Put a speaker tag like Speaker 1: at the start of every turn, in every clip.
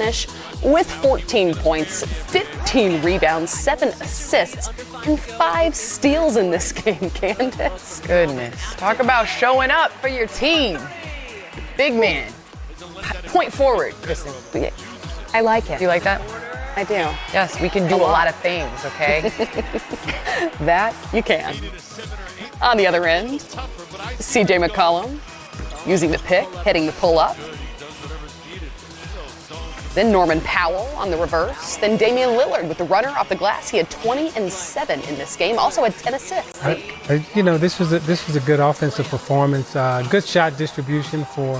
Speaker 1: finish with 14 points, 15 rebounds, 7 assists, and 5 steals in this game, Candace.
Speaker 2: Goodness. Talk about showing up for your team. Big man.
Speaker 1: Point forward, Kristen. I like it.
Speaker 2: Do you like that?
Speaker 1: I do.
Speaker 2: Yes, we can do a lot of things, okay?
Speaker 1: That you can. On the other end, CJ McCollum using the pick, hitting the pull-up. Then Norman Powell on the reverse. Then Damian Lillard with the runner off the glass. He had 20 and 7 in this game. Also had 10 assists.
Speaker 3: This was a good offensive performance. Good shot distribution for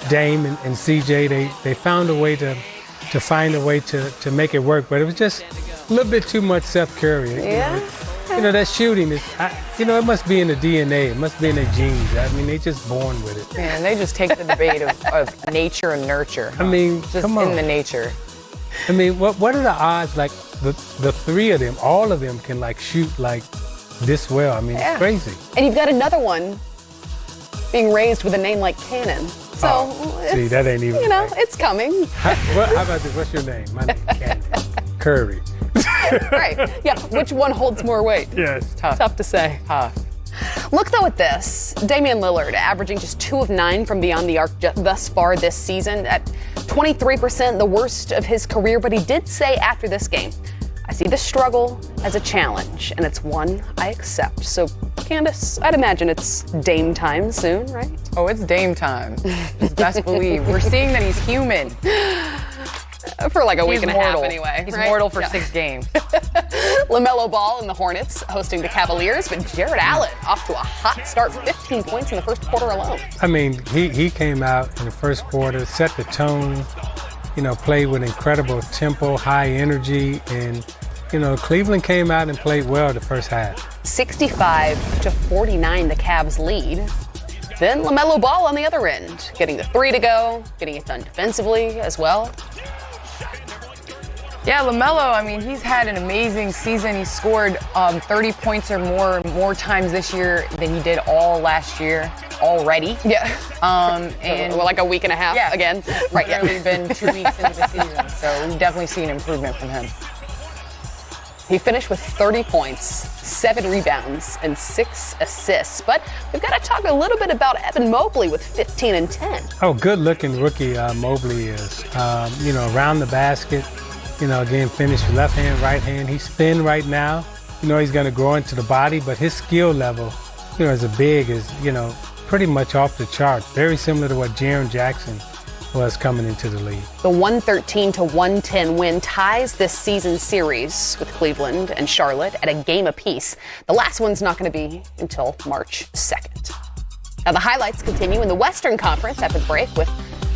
Speaker 3: Dame and CJ. They found a way to make it work, but it was just a little bit too much Seth Curry.
Speaker 1: Yeah.
Speaker 3: That shooting is, it must be in the DNA. It must be in their genes. I mean, they're just born with it.
Speaker 2: Man, they just take the debate of nature and nurture.
Speaker 3: I mean,
Speaker 2: just
Speaker 3: come on.
Speaker 2: in the nature.
Speaker 3: I mean, what are the odds? Like the three of them, all of them can shoot this well. I mean, It's crazy.
Speaker 1: And you've got another one being raised with a name like Cannon. So
Speaker 3: see, that ain't even.
Speaker 1: It's coming.
Speaker 3: How about this? What's your name? My name is Cannon Curry.
Speaker 1: Right. Yeah. Which one holds more weight?
Speaker 3: Yes.
Speaker 1: Tough to say. Look, though, at this. Damian Lillard averaging just 2 of 9 from beyond the arc thus far this season at 23%, the worst of his career. But he did say after this game, I see the struggle as a challenge, and it's one I accept. So, Candace, I'd imagine it's Dame time soon, right?
Speaker 2: Oh, it's Dame time. Just best believe. We're seeing that he's human.
Speaker 1: For a week and
Speaker 2: mortal.
Speaker 1: a half anyway.
Speaker 2: He's
Speaker 1: right?
Speaker 2: mortal for 6 games.
Speaker 1: LaMelo Ball and the Hornets hosting the Cavaliers, but Jared Allen off to a hot start, 15 points in the first quarter alone.
Speaker 3: I mean, he came out in the first quarter, set the tone, played with incredible tempo, high energy, and, Cleveland came out and played well the first half.
Speaker 1: 65-49, the Cavs lead. Then LaMelo Ball on the other end, getting the 3 to go, getting it done defensively as well.
Speaker 2: Yeah, LaMelo, I mean, he's had an amazing season. He scored 30 points or more times this year than he did all last year already.
Speaker 1: Yeah.
Speaker 2: And
Speaker 1: a week and a half again.
Speaker 2: Right. Yeah. It's been 2 weeks into the season, so we've definitely seen improvement from him.
Speaker 1: He finished with 30 points, 7 rebounds, and 6 assists. But we've got to talk a little bit about Evan Mobley with 15 and 10.
Speaker 3: Oh, good-looking rookie Mobley is. Around the basket. Again, finish left hand, right hand. He's thin right now. He's going to grow into the body, but his skill level, as a big is, pretty much off the chart. Very similar to what Jaren Jackson was coming into the league.
Speaker 1: The 113-110 win ties this season's series with Cleveland and Charlotte at a game apiece. The last one's not going to be until March 2nd. Now the highlights continue in the Western Conference after the break with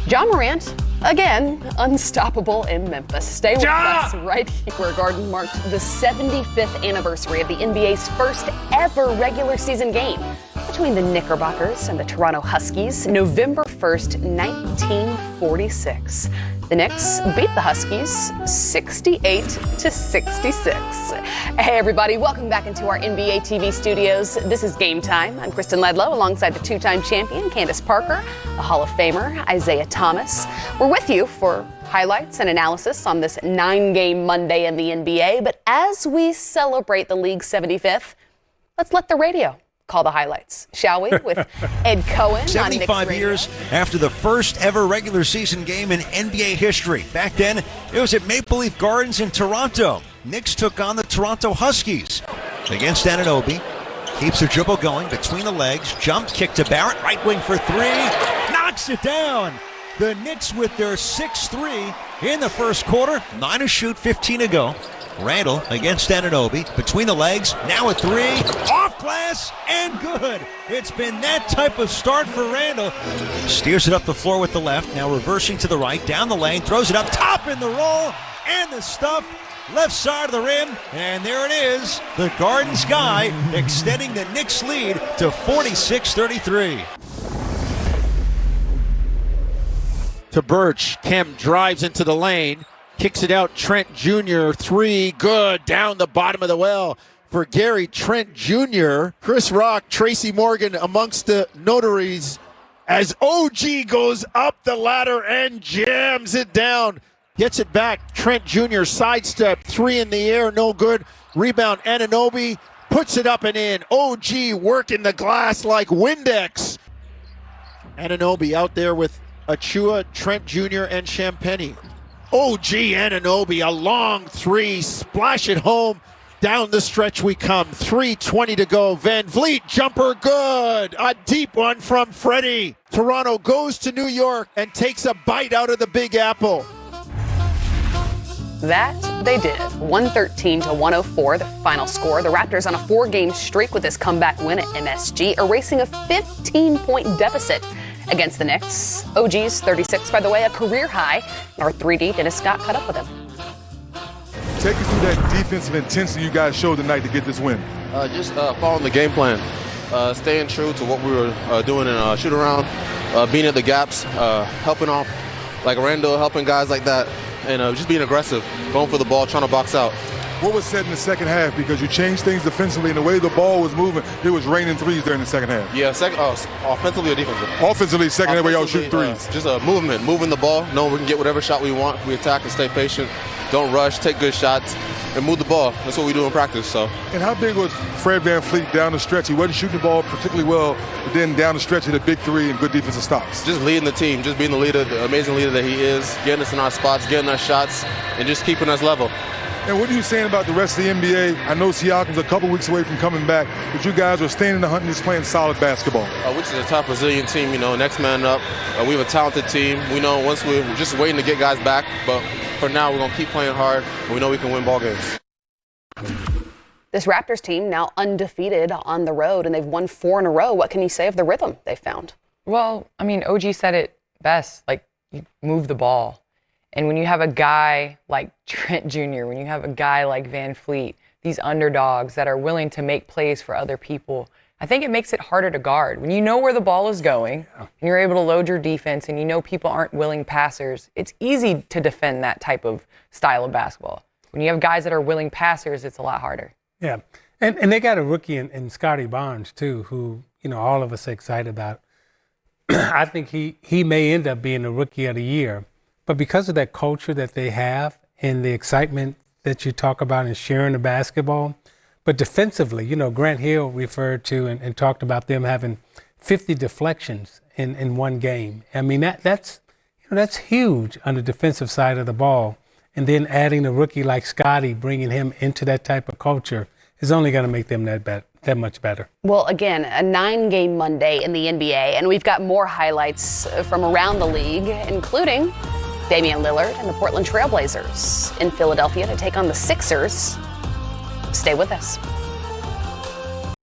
Speaker 1: John Morant, again, unstoppable in Memphis. Stay with us right here where Garden marked the 75th anniversary of the NBA's first ever regular season game between the Knickerbockers and the Toronto Huskies, November 1st, 1946. The Knicks beat the Huskies 68-66. Hey everybody, welcome back into our NBA TV studios. This is Game Time. I'm Kristen Ledlow alongside the 2-time champion Candace Parker, the Hall of Famer Isiah Thomas. We're with you for highlights and analysis on this 9-game Monday in the NBA. But as we celebrate the league's 75th, let's let the radio call the highlights, shall we? With Ed Cohen on Knicks
Speaker 4: 75
Speaker 1: Radio.
Speaker 4: years after the first ever regular season game in NBA history. Back then, it was at Maple Leaf Gardens in Toronto. Knicks took on the Toronto Huskies. Against Anunoby. Keeps the dribble going between the legs. Jump kick to Barrett. Right wing for 3. Knocks it down. The Knicks with their 6-3 in the first quarter. 9 to shoot, 15 to go. Randall against Anunoby, between the legs, now a 3, off glass, and good. It's been that type of start for Randall. Steers it up the floor with the left, now reversing to the right, down the lane, throws it up top in the roll, and the stuff, left side of the rim, and there it is, the Gardens guy extending the Knicks lead to 46-33.
Speaker 5: To Birch, Kemp drives into the lane. Kicks it out, Trent Jr., 3, good, down the bottom of the well for Gary Trent Jr. Chris Rock, Tracy Morgan amongst the notaries as OG goes up the ladder and jams it down. Gets it back. Trent Jr. sidestep. 3 in the air. No good. Rebound. Anunoby puts it up and in. OG working the glass like Windex. Anunoby out there with Achua, Trent Jr., and Champagny. OG Anunoby, a long 3. Splash it home. Down the stretch we come. 3:20 to go. Van Vliet, jumper good. A deep one from Freddie. Toronto goes to New York and takes a bite out of the Big Apple.
Speaker 1: That they did. 113-104, the final score. The Raptors on a 4-game streak with this comeback win at MSG, erasing a 15-point deficit against the Knicks. OG's 36, by the way, a career high. Our 3D, Dennis Scott, caught up with him.
Speaker 6: Take us through that defensive intensity you guys showed tonight to get this win.
Speaker 7: Just following the game plan, staying true to what we were doing in shoot around, being at the gaps, helping off like Randall, helping guys like that, and just being aggressive, going for the ball, trying to box out.
Speaker 6: What was said in the second half? Because you changed things defensively, and the way the ball was moving, it was raining threes there in the second half.
Speaker 7: Yeah, offensively or defensively?
Speaker 6: Offensively, second half, y'all shoot threes.
Speaker 7: Just a movement, moving the ball, knowing we can get whatever shot we want. We attack and stay patient. Don't rush, take good shots, and move the ball. That's what we do in practice. So.
Speaker 6: And how big was Fred VanVleet down the stretch? He wasn't shooting the ball particularly well, but then down the stretch hit a big 3 and good defensive stops.
Speaker 7: Just leading the team, just being the leader, the amazing leader that he is, getting us in our spots, getting us shots, and just keeping us level.
Speaker 6: And what are you saying about the rest of the NBA? I know Siakam's a couple weeks away from coming back, but you guys are staying in the hunt and just playing solid basketball.
Speaker 7: Which is a tough, resilient team, next man up. We have a talented team. We know once we're just waiting to get guys back, but for now we're going to keep playing hard, and we know we can win ball games.
Speaker 1: This Raptors team now undefeated on the road, and they've won 4 in a row. What can you say of the rhythm they found?
Speaker 2: Well, I mean, OG said it best, like, you move the ball. And when you have a guy like Trent Jr., when you have a guy like Van Vliet, these underdogs that are willing to make plays for other people, I think it makes it harder to guard. When you know where the ball is going and you're able to load your defense and you know people aren't willing passers, it's easy to defend that type of style of basketball. When you have guys that are willing passers, it's a lot harder.
Speaker 3: Yeah, and they got a rookie in Scotty Barnes, too, who, all of us are excited about. I think he may end up being the rookie of the year. But because of that culture that they have and the excitement that you talk about in sharing the basketball, but defensively, Grant Hill referred to and talked about them having 50 deflections in one game. I mean, that's huge on the defensive side of the ball. And then adding a rookie like Scotty, bringing him into that type of culture is only going to make them that much better.
Speaker 1: Well, again, a 9-game Monday in the NBA, and we've got more highlights from around the league, including Damian Lillard and the Portland Trail Blazers in Philadelphia to take on the Sixers. Stay with us.